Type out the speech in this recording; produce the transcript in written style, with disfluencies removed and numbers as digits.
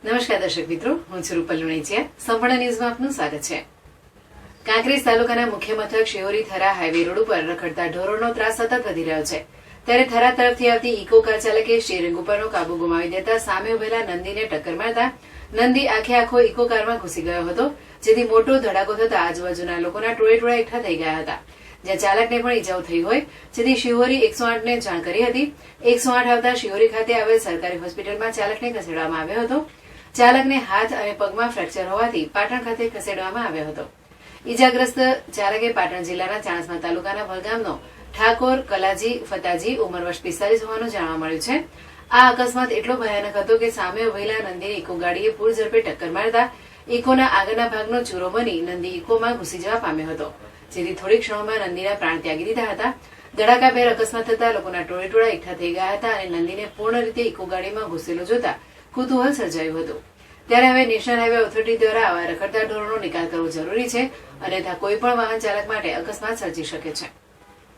નમસ્કાર દર્શક મિત્રો, હું છું રૂપલ લુણીચિયા. સંપૂર્ણ ન્યૂઝમાં આપનું સ્વાગત છે. કાંકરેજ તાલુકાના મુખ્ય મથક શિહોરી થરા હાઈવે રોડ ઉપર રખડતા ઢોરોનો ત્રાસ સતત વધી રહ્યો છે. ત્યારે થરા તરફથી આવતી ઇકો કાર ચાલકે સ્ટીયરિંગ ઉપરનો કાબુ ગુમાવી દેતા સામે ઉભેલા નંદીને ટક્કર મારતા નંદી આખે આખો ઇકો કારમાં ઘૂસી ગયો હતો, જેથી મોટો ધડાકો થતા આજુબાજુના લોકોના ટોળે એકઠા થઈ ગયા હતા. જ્યાં ચાલકને પણ ઈજાઓ થઈ હોય, જેથી શિહોરી 108 ને જાણ કરી હતી. 108 આવતા શિહોરી ખાતે આવેલ સરકારી હોસ્પિટલમાં ચાલકને ખસેડવામાં આવ્યો હતો. ચાલકને હાથ અને પગમાં ફ્રેક્ચર હોવાથી પાટણ ખાતે ખસેડવામાં આવ્યો હતો. ઈજાગ્રસ્ત ચાલકે પાટણ જિલ્લાના ચાણસ્મા તાલુકાના વલગામનો ઠાકોર કલાજી ફતાજી ઉંમર વર્ષ 45 હોવાનું જાણવા મળ્યું છે. આ અકસ્માત એટલો ભયાનક હતો કે સામે ઉભેલા નંદીની ઇકો ગાડીએ પૂર ઝડપે ટક્કર મારતા ઇકોના આગળના ભાગનો ચૂરો બની નંદી ઇકોમાં ઘૂસી જવા પામ્યો હતો, જેથી થોડી ક્ષણોમાં નંદીના પ્રાણ ત્યાગી દીધા હતા. ધડાકાભેર અકસ્માત થતા લોકોના ટોળે એકઠા થઈ ગયા હતા અને નંદીને પૂર્ણ રીતે ઇકો ગાડીમાં ઘૂસેલો જોતા કુતૂહલ સર્જાયું હતું. ત્યારે હવે નેશનલ હાઈવે ઓથોરિટી દ્વારા આવા રખડતા ઢોરોનો નિકાલ કરવો જરૂરી છે, અન્યથા કોઈ પણ વાહન ચાલક માટે અકસ્માત સર્જી શકે છે.